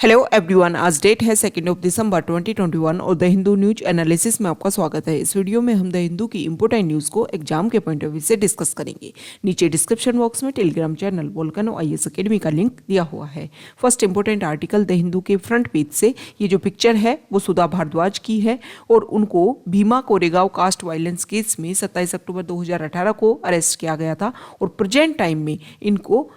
Hello everyone, आज date है 2 दिसंबर 2021 और द हिंदू न्यूज एनालिसिस में आपका स्वागत है। इस वीडियो में हम द हिंदू की इंपोर्टेंट न्यूज़ को एग्जाम के पॉइंट ऑफ व्यू से डिस्कस करेंगे। नीचे डिस्क्रिप्शन बॉक्स में Telegram channel volcano IAS academy का लिंक दिया हुआ है। First important article the Hindu के फ्रंट पेज से ये जो पिक्चर है वो सुधा भारद्वाज की है और उनको Bhima Koregaon caste violence case में 27 अक्टूबर 2018 को अरेस्ट किया गया था और प्रेजेंट टाइम में इनको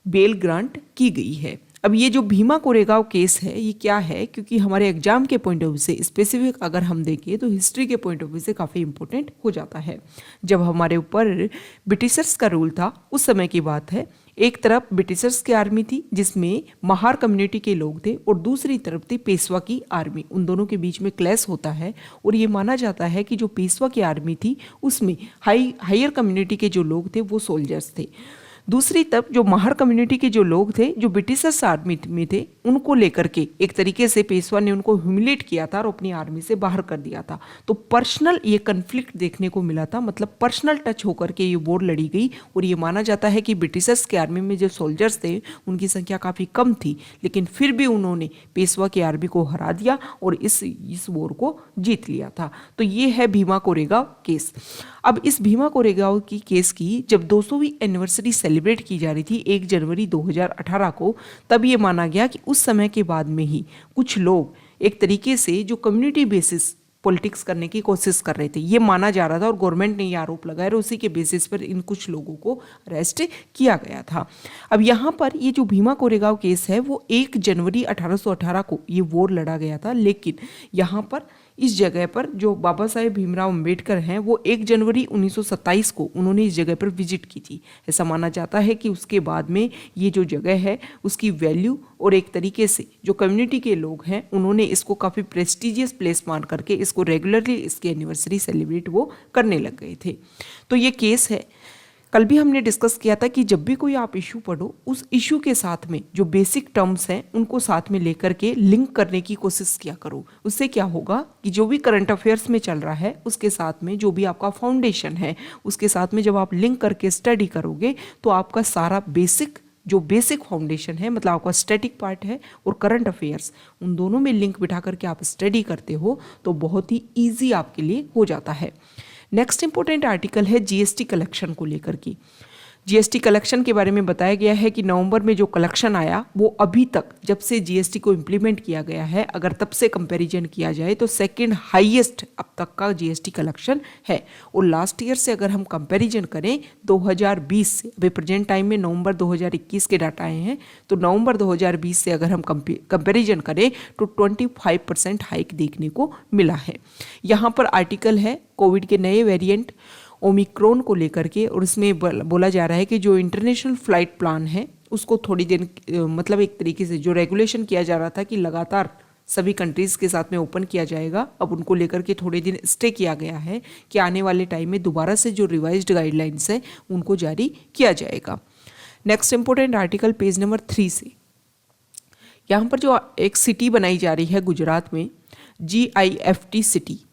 बेल ग्रांट की गई है। अब ये जो भीमा कोरेगांव केस है ये क्या है, क्योंकि हमारे एग्जाम के पॉइंट ऑफ व्यू से स्पेसिफिक अगर हम देखें तो हिस्ट्री के पॉइंट ऑफ व्यू से काफ़ी इंपॉर्टेंट हो जाता है। जब हमारे ऊपर ब्रिटिशर्स का रूल था उस समय की बात है। एक तरफ ब्रिटिशर्स की आर्मी थी जिसमें महार कम्युनिटी के लोग थे और दूसरी तरफ थी पेशवा की आर्मी। उन दोनों के बीच में क्लैश होता है और ये माना जाता है कि जो पेशवा की आर्मी थी उसमें हायर कम्युनिटी के जो लोग थे वो सोल्जर्स थे। दूसरी तरफ जो महार कम्युनिटी के जो लोग थे जो ब्रिटिशर्स आर्मी में थे उनको लेकर के एक तरीके से पेशवा ने उनको ह्यूमिलेट किया था और अपनी आर्मी से बाहर कर दिया था। तो पर्सनल ये कन्फ्लिक्ट देखने को मिला था, मतलब पर्सनल टच होकर के ये वॉर लड़ी गई और ये माना जाता है कि ब्रिटिशर्स के आर्मी में जो सोल्जर्स थे उनकी संख्या काफ़ी कम थी, लेकिन फिर भी उन्होंने पेशवा की आर्मी को हरा दिया और इस वॉर को जीत लिया था। तो ये है भीमा कोरेगांव केस। अब इस भीमा कोरेगांव की केस की जब 200वीं एनिवर्सरी सेलिब्रेट की जा रही थी 1 जनवरी 2018 को, तब ये माना गया कि उस समय के बाद में ही कुछ लोग एक तरीके से जो कम्युनिटी बेसिस पॉलिटिक्स करने की कोशिश कर रहे थे, ये माना जा रहा था और गवर्नमेंट ने ये आरोप लगाया और उसी के बेसिस पर इन कुछ लोगों को अरेस्ट किया गया था। अब यहाँ पर ये जो भीमा कोरेगांव केस है वो 1 जनवरी 1818 को ये वॉर लड़ा गया था, लेकिन यहाँ पर इस जगह पर जो बाबा साहेब भीमराव अम्बेडकर हैं वो 1 जनवरी 1927 को उन्होंने इस जगह पर विजिट की थी। ऐसा माना जाता है कि उसके बाद में ये जो जगह है उसकी वैल्यू और एक तरीके से जो कम्युनिटी के लोग हैं उन्होंने इसको काफ़ी प्रेस्टिजियस प्लेस मान करके इसको रेगुलरली इसकी एनिवर्सरी सेलिब्रेट वो करने लग गए थे। तो ये केस है। कल भी हमने डिस्कस किया था कि जब भी कोई आप इशू पढ़ो उस इशू के साथ में जो बेसिक टर्म्स हैं उनको साथ में लेकर के लिंक करने की कोशिश किया करो। उससे क्या होगा कि जो भी करंट अफेयर्स में चल रहा है उसके साथ में जो भी आपका फाउंडेशन है उसके साथ में जब आप लिंक करके स्टडी करोगे तो आपका सारा बेसिक फाउंडेशन है, मतलब आपका स्टैटिक पार्ट है और करंट अफेयर्स, उन दोनों में लिंक बिठा करके आप स्टडी करते हो तो बहुत ही ईजी आपके लिए हो जाता है। नेक्स्ट इंपॉर्टेंट आर्टिकल है जीएसटी कलेक्शन को लेकर की। जीएसटी कलेक्शन के बारे में बताया गया है कि नवंबर में जो कलेक्शन आया वो अभी तक जब से जीएसटी को इम्प्लीमेंट किया गया है अगर तब से कंपैरिजन किया जाए तो सेकंड हाईएस्ट अब तक का जीएसटी कलेक्शन है। और लास्ट ईयर से अगर हम कंपैरिजन करें 2020 से, अभी प्रेजेंट टाइम में नवंबर 2021 के डाटा आए हैं, तो नवंबर 2020 से अगर हम कंपैरिजन करें तो 25% हाइक देखने को मिला है। यहाँ पर आर्टिकल है कोविड के नए वेरिएंट ओमिक्रॉन को लेकर के और इसमें बोला जा रहा है कि जो इंटरनेशनल फ्लाइट प्लान है उसको थोड़ी देर मतलब एक तरीके से जो रेगुलेशन किया जा रहा था कि लगातार सभी कंट्रीज़ के साथ में ओपन किया जाएगा, अब उनको लेकर के थोड़े दिन स्टे किया गया है कि आने वाले टाइम में दोबारा से जो रिवाइज्ड गाइडलाइंस है उनको जारी किया जाएगा। Next important article page number 3 से, यहाँ पर जो एक सिटी बनाई जा रही है गुजरात में, GIFT city.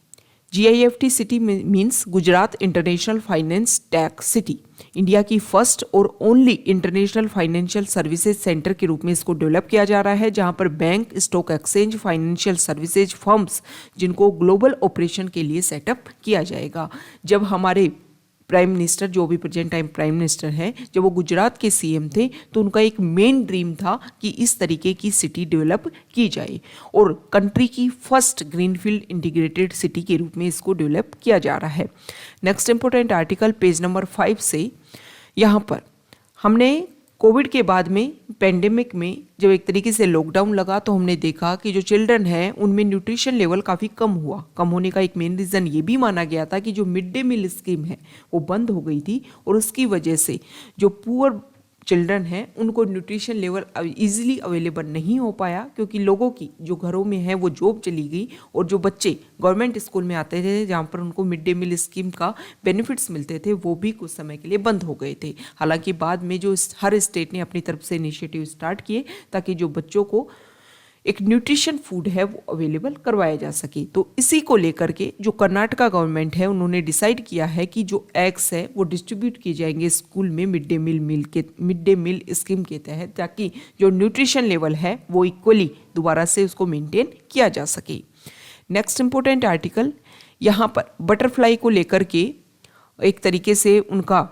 GIFT city means Gujarat international finance tech city. India की फर्स्ट और only international financial services centre के रूप में इसको डेवलप किया जा रहा है, जहां पर bank, stock exchange, financial services firms जिनको ग्लोबल ऑपरेशन के लिए सेटअप किया जाएगा। जब हमारे प्राइम मिनिस्टर, जो भी प्रेजेंट टाइम प्राइम मिनिस्टर हैं, जब वो गुजरात के सीएम थे तो उनका एक मेन ड्रीम था कि इस तरीके की सिटी डेवलप की जाए और कंट्री की फर्स्ट ग्रीनफील्ड इंटीग्रेटेड सिटी के रूप में इसको डेवलप किया जा रहा है। Next important article page number 5 से, यहाँ पर हमने कोविड के बाद में पेंडेमिक में जब एक तरीके से लॉकडाउन लगा तो हमने देखा कि जो चिल्ड्रन हैं उनमें न्यूट्रिशन लेवल काफ़ी कम हुआ। कम होने का एक मेन रीज़न ये भी माना गया था कि जो मिड डे मील स्कीम है वो बंद हो गई थी और उसकी वजह से जो पुअर चिल्ड्रन हैं उनको न्यूट्रिशन लेवल इजीली अवेलेबल नहीं हो पाया, क्योंकि लोगों की जो घरों में है वो जॉब चली गई और जो बच्चे गवर्नमेंट स्कूल में आते थे जहाँ पर उनको मिड डे मील स्कीम का बेनिफिट्स मिलते थे वो भी कुछ समय के लिए बंद हो गए थे। हालांकि बाद में जो हर स्टेट ने अपनी तरफ से इनिशिएटिव स्टार्ट किए ताकि जो बच्चों को एक न्यूट्रिशन फूड है वो अवेलेबल करवाया जा सके। तो इसी को लेकर के जो कर्नाटका गवर्नमेंट है उन्होंने डिसाइड किया है कि जो एग्स है वो डिस्ट्रीब्यूट किए जाएंगे स्कूल में मिड डे मील स्कीम के तहत, ताकि जो न्यूट्रिशन लेवल है वो इक्वली दोबारा से उसको मेंटेन किया जा सके। नेक्स्ट इंपॉर्टेंट आर्टिकल, यहाँ पर बटरफ्लाई को लेकर के एक तरीके से उनका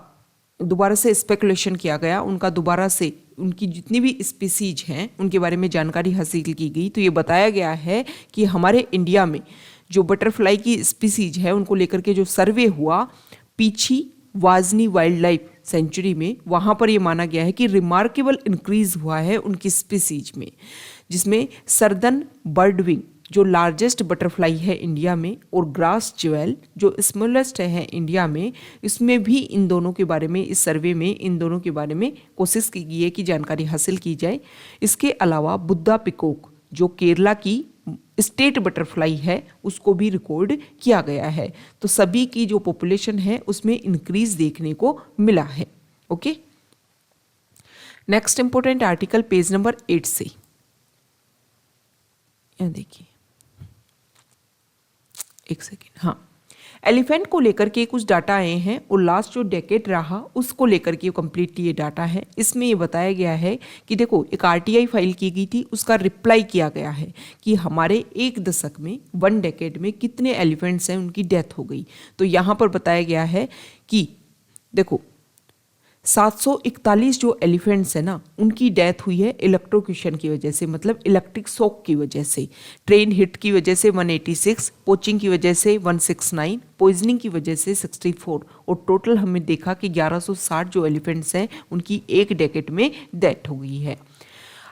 दोबारा से स्पेकुलेशन किया गया, उनका दोबारा से उनकी जितनी भी स्पीसीज हैं उनके बारे में जानकारी हासिल की गई। तो ये बताया गया है कि हमारे इंडिया में जो बटरफ्लाई की स्पीसीज है उनको लेकर के जो सर्वे हुआ पीछी वाजनी वाइल्ड लाइफ सेंचुरी में, वहाँ पर ये माना गया है कि रिमार्केबल इंक्रीज हुआ है उनकी स्पीसीज में, जिसमें सर्दन बर्डविंग जो लार्जेस्ट बटरफ्लाई है इंडिया में और ग्रास ज्वेल जो स्मॉलेस्ट है इंडिया में, इसमें भी इन दोनों के बारे में, इस सर्वे में इन दोनों के बारे में कोशिश की गई है कि जानकारी हासिल की जाए। इसके अलावा बुद्धा पिकॉक जो केरला की स्टेट बटरफ्लाई है उसको भी रिकॉर्ड किया गया है। तो सभी की जो पॉपुलेशन है उसमें इंक्रीज देखने को मिला है। Okay, next important article page number 8 से, यहाँ देखिए एक सेकेंड, हाँ, एलिफेंट को लेकर के कुछ डाटा आए हैं और लास्ट जो डेकेड रहा उसको लेकर के कंप्लीटली ये डाटा है। इसमें ये बताया गया है कि देखो एक आरटीआई फाइल की गई थी, उसका रिप्लाई किया गया है कि हमारे एक दशक में 1 डेकेड में कितने एलिफेंट्स हैं उनकी डेथ हो गई। तो यहाँ पर बताया गया है कि देखो 741 जो एलिफेंट्स है ना उनकी डेथ हुई है इलेक्ट्रोक्यूशन की वजह से, मतलब इलेक्ट्रिक शॉक की वजह से। ट्रेन हिट की वजह से 186, पोचिंग की वजह से 169, पॉइजनिंग की वजह से 64 और टोटल हमने देखा कि 1160 जो एलिफेंट्स हैं उनकी एक डेकेड में डेथ हो गई है।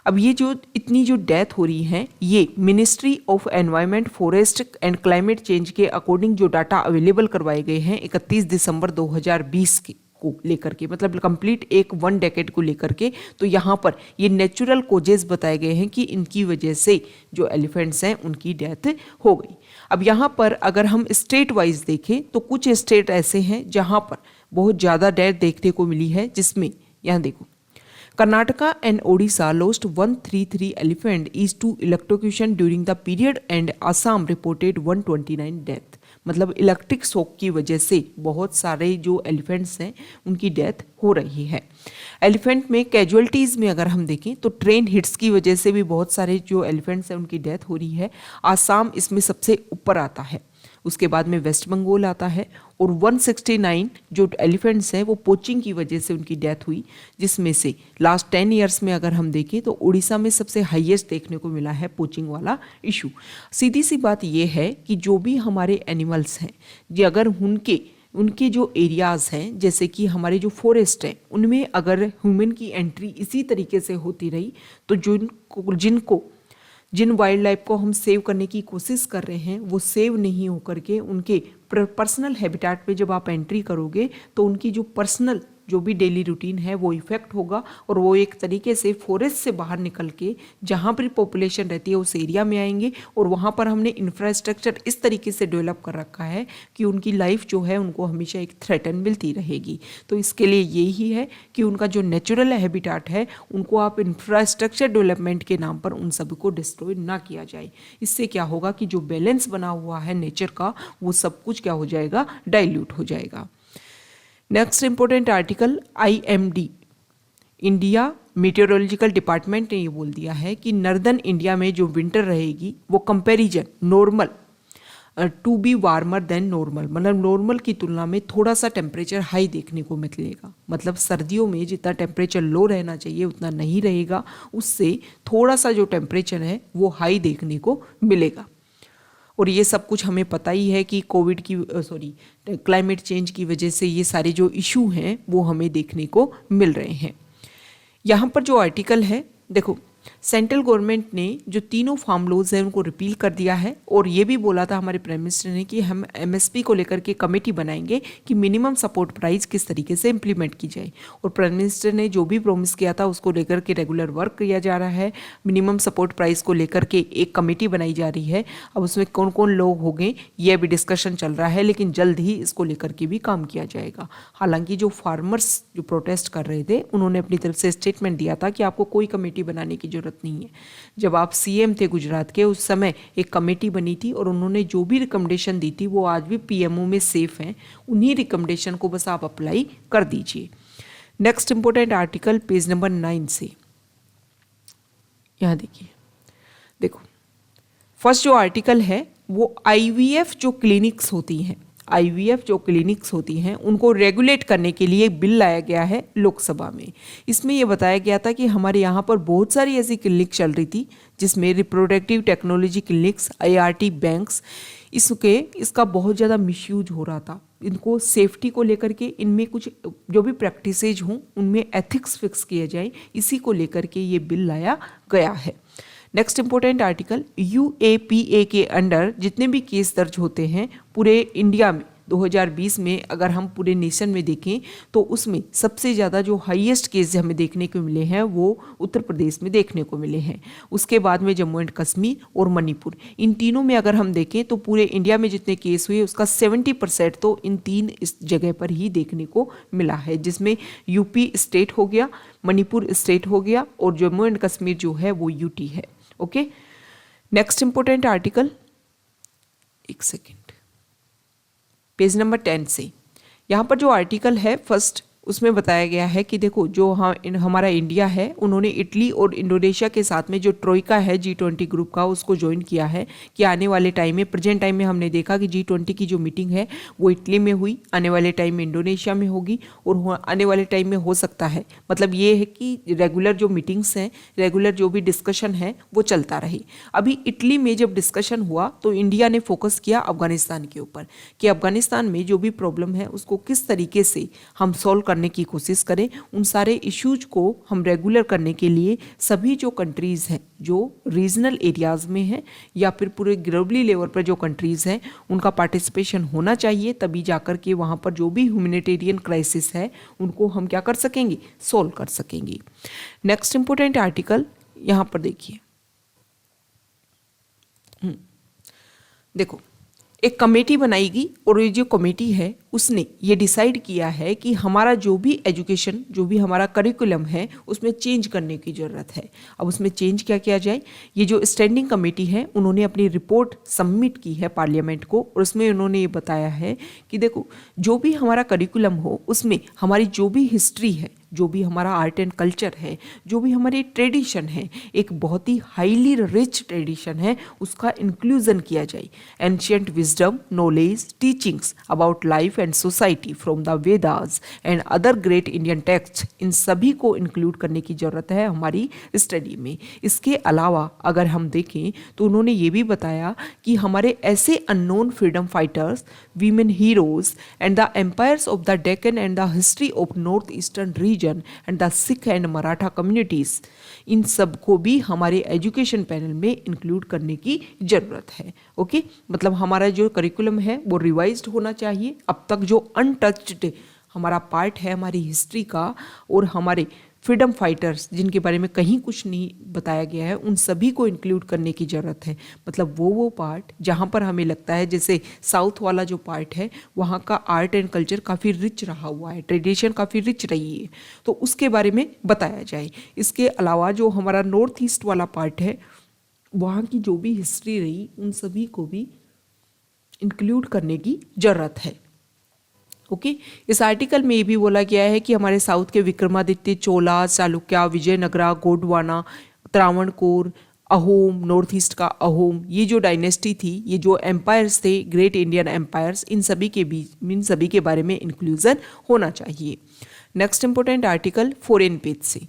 अब ये जो इतनी जो डेथ हो रही है ये ministry of environment, forest and climate change के अकॉर्डिंग जो डाटा अवेलेबल करवाए गए हैं 31 दिसंबर 2020 के को लेकर के, मतलब कंप्लीट एक 1 डेकेड को लेकर के। तो यहाँ पर ये नेचुरल कोजेस बताए गए हैं कि इनकी वजह से जो एलिफेंट्स हैं उनकी डेथ हो गई। अब यहाँ पर अगर हम स्टेट वाइज देखें तो कुछ स्टेट ऐसे हैं जहाँ पर बहुत ज़्यादा डेथ देखने को मिली है, जिसमें यहाँ देखो Karnataka and Odisha lost 133 elephant is to electrocution during the period and Assam reported 129 death। मतलब इलेक्ट्रिक शॉक की वजह से बहुत सारे जो एलिफेंट्स हैं उनकी डेथ हो रही है। एलिफेंट में कैजुअलिटीज़ में अगर हम देखें तो ट्रेन हिट्स की वजह से भी बहुत सारे जो एलिफेंट्स हैं उनकी डेथ हो रही है। आसाम इसमें सबसे ऊपर आता है, उसके बाद में वेस्ट बंगाल आता है और 169 जो एलिफेंट्स हैं वो पोचिंग की वजह से उनकी डेथ हुई, जिसमें से लास्ट 10 ईयर्स में अगर हम देखें तो उड़ीसा में सबसे हाईएस्ट देखने को मिला है पोचिंग वाला इशू। सीधी सी बात ये है कि जो भी हमारे एनिमल्स हैं ये अगर उनके जो एरियाज़ हैं जैसे कि हमारे जो फॉरेस्ट हैं उनमें अगर ह्यूमन की एंट्री इसी तरीके से होती रही तो जिन वाइल्ड लाइफ को हम सेव करने की कोशिश कर रहे हैं वो सेव नहीं होकर के उनके पर्सनल हैबिटेट पे जब आप एंट्री करोगे तो उनकी जो पर्सनल जो भी डेली रूटीन है वो इफेक्ट होगा और वो एक तरीके से फॉरेस्ट से बाहर निकल के जहाँ पर पॉपुलेशन रहती है उस एरिया में आएंगे और वहाँ पर हमने इंफ्रास्ट्रक्चर इस तरीके से डेवलप कर रखा है कि उनकी लाइफ जो है उनको हमेशा एक थ्रेटन मिलती रहेगी। तो इसके लिए यही है कि उनका जो नेचुरल हैबिटेट है उनको आप इंफ्रास्ट्रक्चर डेवलपमेंट के नाम पर उन सभी को डिस्ट्रॉय ना किया जाए। इससे क्या होगा कि जो बैलेंस बना हुआ है नेचर का वो सब कुछ क्या हो जाएगा, डाइल्यूट हो जाएगा। Next important article IMD India meteorological department ने ये बोल दिया है कि नॉर्दर्न इंडिया में जो विंटर रहेगी वो comparison normal to be warmer than normal, मतलब नॉर्मल की तुलना में थोड़ा सा टेम्परेचर हाई देखने को मिलेगा। मतलब सर्दियों में जितना टेम्परेचर लो रहना चाहिए उतना नहीं रहेगा, उससे थोड़ा सा जो टेम्परेचर है वो हाई देखने को मिलेगा। और ये सब कुछ हमें पता ही है कि क्लाइमेट चेंज की वजह से ये सारे जो इशू हैं वो हमें देखने को मिल रहे हैं। यहाँ पर जो आर्टिकल है देखो, सेंट्रल गवर्नमेंट ने जो तीनों फार्म लॉज हैं उनको रिपील कर दिया है और ये भी बोला था हमारे प्राइम मिनिस्टर ने कि हम MSP को लेकर के कमेटी बनाएंगे कि मिनिमम सपोर्ट प्राइस किस तरीके से इम्प्लीमेंट की जाए। और प्राइम मिनिस्टर ने जो भी प्रॉमिस किया था उसको लेकर के रेगुलर वर्क किया जा रहा है। मिनिमम सपोर्ट प्राइस को लेकर के एक कमेटी बनाई जा रही है। अब उसमें कौन कौन लोग होंगे ये अभी डिस्कशन चल रहा है, लेकिन जल्द ही इसको लेकर के भी काम किया जाएगा। हालांकि जो फार्मर्स जो प्रोटेस्ट कर रहे थे उन्होंने अपनी तरफ से स्टेटमेंट दिया था कि आपको कोई कमेटी बनाने की जरूरत नहीं है। जब आप सीएम थे गुजरात के, उस समय एक कमेटी बनी थी और उन्होंने जो भी रिकमेंडेशन दी थी वो आज भी पीएमओ में सेफ हैं। उन्हीं रिकमेंडेशन को बस आप अप्लाई कर दीजिए। Next important article page number 9 से, यहाँ देखिए, देखो फर्स्ट जो आर्टिकल है वो आईवीएफ जो क्लिनिक्स होती हैं, आईवीएफ जो क्लिनिक्स होती हैं उनको रेगुलेट करने के लिए एक बिल लाया गया है लोकसभा में। इसमें यह बताया गया था कि हमारे यहाँ पर बहुत सारी ऐसी क्लिनिक चल रही थी जिसमें reproductive technology clinics, IRT banks, इसका बहुत ज़्यादा मिसयूज हो रहा था। इनको सेफ्टी को लेकर के इनमें कुछ जो भी प्रैक्टिसेज हों उनमें एथिक्स फिक्स किए जाए, इसी को लेकर के ये बिल लाया गया है। नेक्स्ट इंपॉर्टेंट आर्टिकल, यूएपीए के अंडर जितने भी केस दर्ज होते हैं पूरे इंडिया में 2020 में, अगर हम पूरे नेशन में देखें तो उसमें सबसे ज़्यादा जो हाईएस्ट केस हमें देखने को मिले हैं वो उत्तर प्रदेश में देखने को मिले हैं। उसके बाद में जम्मू एंड कश्मीर और मणिपुर, इन तीनों में अगर हम देखें तो पूरे इंडिया में जितने केस हुए उसका 70% तो इन तीन इस जगह पर ही देखने को मिला है, जिसमें यूपी स्टेट हो गया, मणिपुर स्टेट हो गया और जम्मू एंड कश्मीर जो है वो यूटी है। ओके, नेक्स्ट इंपॉर्टेंट आर्टिकल, एक सेकेंड, पेज नंबर 10 से, यहाँ पर जो आर्टिकल है फर्स्ट, उसमें बताया गया है कि देखो जो हमारा इंडिया है उन्होंने इटली और इंडोनेशिया के साथ में जो ट्रोइका है G20 ग्रुप का उसको ज्वाइन किया है कि आने वाले टाइम में, प्रेजेंट टाइम में हमने देखा कि G20 की जो मीटिंग है वो इटली में हुई, आने वाले टाइम में इंडोनेशिया में होगी और आने वाले टाइम में हो सकता है, मतलब ये है कि रेगुलर जो मीटिंग्स हैं, रेगुलर जो भी डिस्कशन है वो चलता रहे। अभी इटली में जब डिस्कशन हुआ तो इंडिया ने फोकस किया अफगानिस्तान के ऊपर कि अफगानिस्तान में जो भी प्रॉब्लम है उसको किस तरीके से हम सॉल्व करने की कोशिश करें। उन सारे इश्यूज को हम रेगुलर करने के लिए सभी जो कंट्रीज़ हैं जो रीजनल एरियाज़ में हैं या फिर पूरे ग्लोबली लेवल पर जो कंट्रीज़ हैं उनका पार्टिसिपेशन होना चाहिए, तभी जाकर के वहाँ पर जो भी ह्यूमैनिटेरियन क्राइसिस है उनको हम क्या कर सकेंगे, सॉल्व कर सकेंगे। नेक्स्ट इंपॉर्टेंट आर्टिकल यहाँ पर देखिए, देखो एक कमेटी बनाएगी और ये जो कमेटी है उसने ये डिसाइड किया है कि हमारा जो भी एजुकेशन, जो भी हमारा करिकुलम है उसमें चेंज करने की ज़रूरत है। अब उसमें चेंज क्या किया जाए, ये जो स्टैंडिंग कमेटी है उन्होंने अपनी रिपोर्ट सबमिट की है पार्लियामेंट को और उसमें उन्होंने ये बताया है कि देखो जो भी हमारा करिकुलम हो उसमें हमारी जो भी हिस्ट्री है, जो भी हमारा आर्ट एंड कल्चर है, जो भी हमारी ट्रेडिशन है, एक बहुत ही हाईली रिच ट्रेडिशन है, उसका इंक्लूजन किया जाए। Ancient wisdom, knowledge, teachings about life and society from the Vedas and other great Indian text, इन सभी को इंक्लूड करने की ज़रूरत है हमारी स्टडी में। इसके अलावा अगर हम देखें तो उन्होंने ये भी बताया कि हमारे ऐसे unknown freedom fighters, women heroes and the empires of the Deccan and the history of north eastern region and the Sikh and Maratha communities, इन सब को भी हमारे एजुकेशन पैनल में इंक्लूड करने की जरूरत है। ओके, मतलब हमारा जो करिकुलम है वो रिवाइज्ड होना चाहिए। अब तक जो अनटच्ड हमारा पार्ट है हमारी हिस्ट्री का और हमारे फ्रीडम फाइटर्स जिनके बारे में कहीं कुछ नहीं बताया गया है, उन सभी को इंक्लूड करने की ज़रूरत है। मतलब वो पार्ट जहाँ पर हमें लगता है, जैसे साउथ वाला जो पार्ट है वहाँ का आर्ट एंड कल्चर काफ़ी रिच रहा हुआ है, ट्रेडिशन काफ़ी रिच रही है, तो उसके बारे में बताया जाए। इसके अलावा जो हमारा नॉर्थ ईस्ट वाला पार्ट है वहाँ की जो भी हिस्ट्री रही उन सभी को भी इंक्लूड करने की ज़रूरत है। ओके, इस आर्टिकल में ये भी बोला गया है कि हमारे साउथ के विक्रमादित्य, चोला, चालुक्य, विजयनगरा, गोंडवाना, त्रावणकोर, अहोम, नॉर्थ ईस्ट का अहोम, ये जो डायनेस्टी थी, ये जो एम्पायर्स थे, ग्रेट इंडियन एम्पायर्स, इन सभी के बारे में इंक्लूजन होना चाहिए। Next important article foreign page से,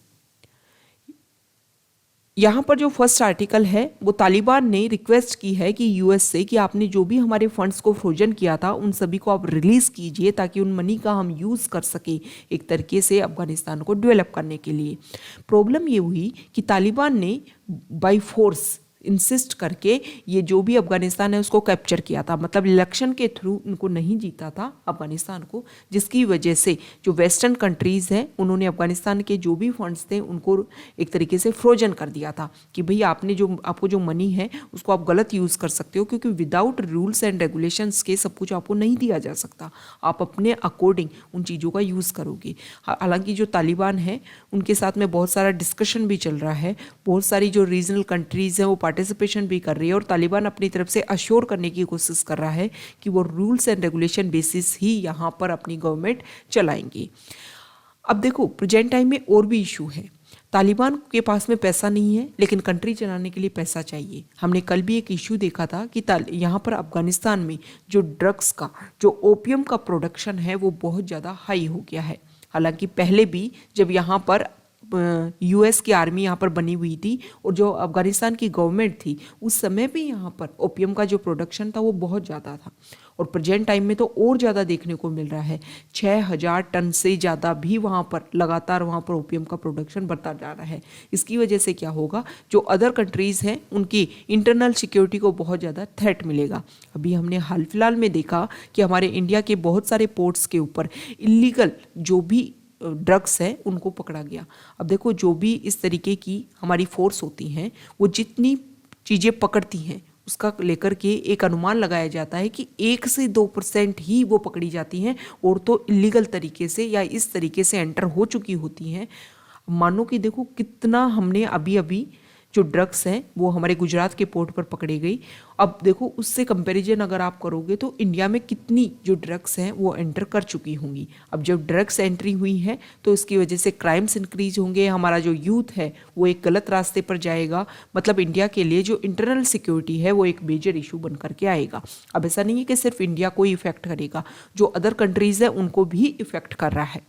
यहाँ पर जो फर्स्ट आर्टिकल है वो तालिबान ने रिक्वेस्ट की है कि यूएस से कि आपने जो भी हमारे फंड्स को फ्रोजन किया था उन सभी को आप रिलीज़ कीजिए ताकि उन मनी का हम यूज़ कर सकें एक तरीके से अफगानिस्तान को डेवलप करने के लिए। प्रॉब्लम ये हुई कि तालिबान ने बाय फोर्स इंसिस्ट करके ये जो भी अफगानिस्तान है उसको कैप्चर किया था, मतलब इलेक्शन के थ्रू उनको नहीं जीता था अफगानिस्तान को, जिसकी वजह से जो वेस्टर्न कंट्रीज़ हैं उन्होंने अफगानिस्तान के जो भी फंड्स थे उनको एक तरीके से फ्रोजन कर दिया था कि भाई आपको जो मनी है उसको आप गलत यूज़ कर सकते हो, क्योंकि विदाउट रूल्स एंड रेगुलेशंस के सब कुछ आपको नहीं दिया जा सकता, आप अपने अकॉर्डिंग उन चीज़ों का यूज़ करोगे। हालांकि जो तालिबान है उनके साथ में बहुत सारा डिस्कशन भी चल रहा है, बहुत सारी जो रीजनल कंट्रीज़ हैं वो पार्टिसिपेशन भी कर रही है, और तालिबान अपनी तरफ से अश्योर करने की कोशिश कर रहा है कि वो रूल्स एंड रेगुलेशन बेसिस ही यहाँ पर अपनी गवर्नमेंट चलाएंगे। अब देखो प्रेजेंट टाइम में और भी इशू है, तालिबान के पास में पैसा नहीं है लेकिन कंट्री चलाने के लिए पैसा चाहिए। हमने कल भी एक इशू देखा था कि यहाँ पर अफगानिस्तान में जो ड्रग्स का जो ओपियम का प्रोडक्शन है वो बहुत ज़्यादा हाई हो गया है। हालांकि पहले भी जब यहाँ पर यूएस की आर्मी यहाँ पर बनी हुई थी और जो अफगानिस्तान की गवर्नमेंट थी उस समय भी यहाँ पर ओपियम का जो प्रोडक्शन था वो बहुत ज़्यादा था, और प्रेजेंट टाइम में तो और ज़्यादा देखने को मिल रहा है। 6000 टन से ज़्यादा भी वहाँ पर लगातार वहाँ पर ओपियम का प्रोडक्शन बढ़ता जा रहा है। इसकी वजह से क्या होगा, जो अदर कंट्रीज़ हैं उनकी इंटरनल सिक्योरिटी को बहुत ज़्यादा थ्रेट मिलेगा। अभी हमने हाल फिलहाल में देखा कि हमारे इंडिया के बहुत सारे पोर्ट्स के ऊपर इलीगल जो भी ड्रग्स है उनको पकड़ा गया। अब देखो जो भी इस तरीके की हमारी फोर्स होती हैं वो जितनी चीज़ें पकड़ती हैं उसका लेकर के एक अनुमान लगाया जाता है कि 1 से 2% ही वो पकड़ी जाती हैं, और तो इलीगल तरीके से या इस तरीके से एंटर हो चुकी होती हैं। मानो कि देखो कितना हमने अभी अभी जो ड्रग्स हैं वो हमारे गुजरात के पोर्ट पर पकड़ी गई। अब देखो उससे कंपैरिजन अगर आप करोगे तो इंडिया में कितनी जो ड्रग्स हैं वो एंटर कर चुकी होंगी। अब जब ड्रग्स एंट्री हुई है तो इसकी वजह से क्राइम्स इंक्रीज होंगे, हमारा जो यूथ है वो एक गलत रास्ते पर जाएगा, मतलब इंडिया के लिए जो इंटरनल सिक्योरिटी है वो एक मेजर इशू बन करके आएगा। अब ऐसा नहीं है कि सिर्फ इंडिया को ही इफेक्ट करेगा, जो अदर कंट्रीज़ है उनको भी इफेक्ट कर रहा है।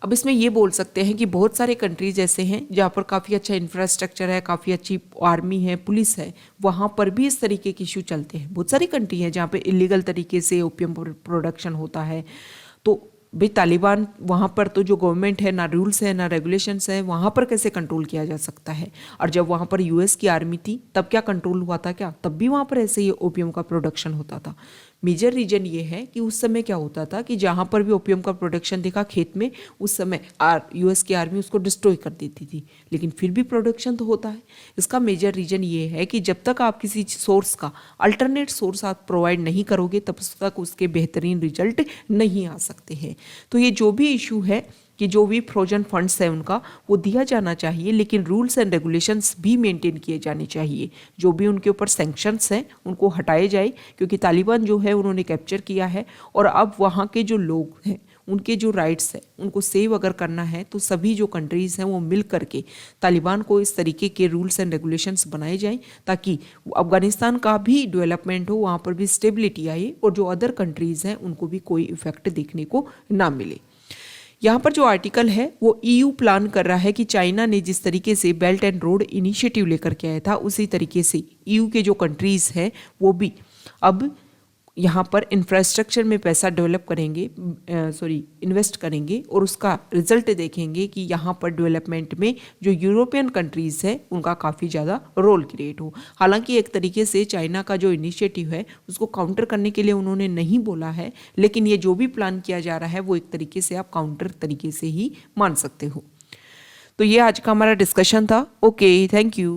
अब इसमें ये बोल सकते हैं कि बहुत सारे कंट्रीज ऐसे हैं जहाँ पर काफ़ी अच्छा इंफ्रास्ट्रक्चर है, काफ़ी अच्छी आर्मी है, पुलिस है, वहाँ पर भी इस तरीके के इशू चलते हैं। बहुत सारी कंट्री हैं जहाँ पे इलीगल तरीके से ओपियम प्रोडक्शन होता है। तो भाई तालिबान वहाँ पर तो जो गवर्नमेंट है ना रूल्स है ना रेगुलेशंस है, वहाँ पर कैसे कंट्रोल किया जा सकता है। और जब वहाँ पर यूएस की आर्मी थी तब क्या कंट्रोल हुआ था क्या, तब भी वहाँ पर ऐसे ही ओपियम का प्रोडक्शन होता था। मेजर रीजन ये है कि उस समय क्या होता था कि जहाँ पर भी ओपियम का प्रोडक्शन देखा खेत में, उस समय यूएस की आर्मी उसको डिस्ट्रॉय कर देती थी, लेकिन फिर भी प्रोडक्शन तो होता है। इसका मेजर रीजन ये है कि जब तक आप किसी सोर्स का अल्टरनेट सोर्स आप प्रोवाइड नहीं करोगे तब तक उसके बेहतरीन रिजल्ट नहीं आ सकते हैं। तो ये जो भी इशू है कि जो भी फ्रोजन फंड्स है उनका वो दिया जाना चाहिए, लेकिन रूल्स एंड रेगुलेशंस भी मेंटेन किए जाने चाहिए। जो भी उनके ऊपर सैंक्शंस हैं उनको हटाए जाए, क्योंकि तालिबान जो है उन्होंने कैप्चर किया है, और अब वहाँ के जो लोग हैं उनके जो राइट्स हैं उनको सेव अगर करना है तो सभी जो कंट्रीज़ हैं वो मिल करके तालिबान को इस तरीके के रूल्स एंड रेगुलेशंस बनाए जाएं ताकि अफगानिस्तान का भी डेवलपमेंट हो, वहाँ पर भी स्टेबिलिटी आए, और जो अदर कंट्रीज़ हैं उनको भी कोई इफेक्ट देखने को ना मिले। यहाँ पर जो आर्टिकल है वो ईयू प्लान कर रहा है कि चाइना ने जिस तरीके से बेल्ट एंड रोड इनिशिएटिव लेकर के आया था उसी तरीके से ईयू के जो कंट्रीज़ हैं वो भी अब यहाँ पर इंफ्रास्ट्रक्चर में पैसा डेवलप करेंगे, इन्वेस्ट करेंगे, और उसका रिजल्ट देखेंगे कि यहाँ पर डेवलपमेंट में जो यूरोपियन कंट्रीज़ है उनका काफ़ी ज़्यादा रोल क्रिएट हो। हालांकि एक तरीके से चाइना का जो इनिशिएटिव है उसको काउंटर करने के लिए उन्होंने नहीं बोला है, लेकिन ये जो भी प्लान किया जा रहा है वो एक तरीके से आप काउंटर तरीके से ही मान सकते हो। तो ये आज का हमारा डिस्कशन था। Okay, thank you.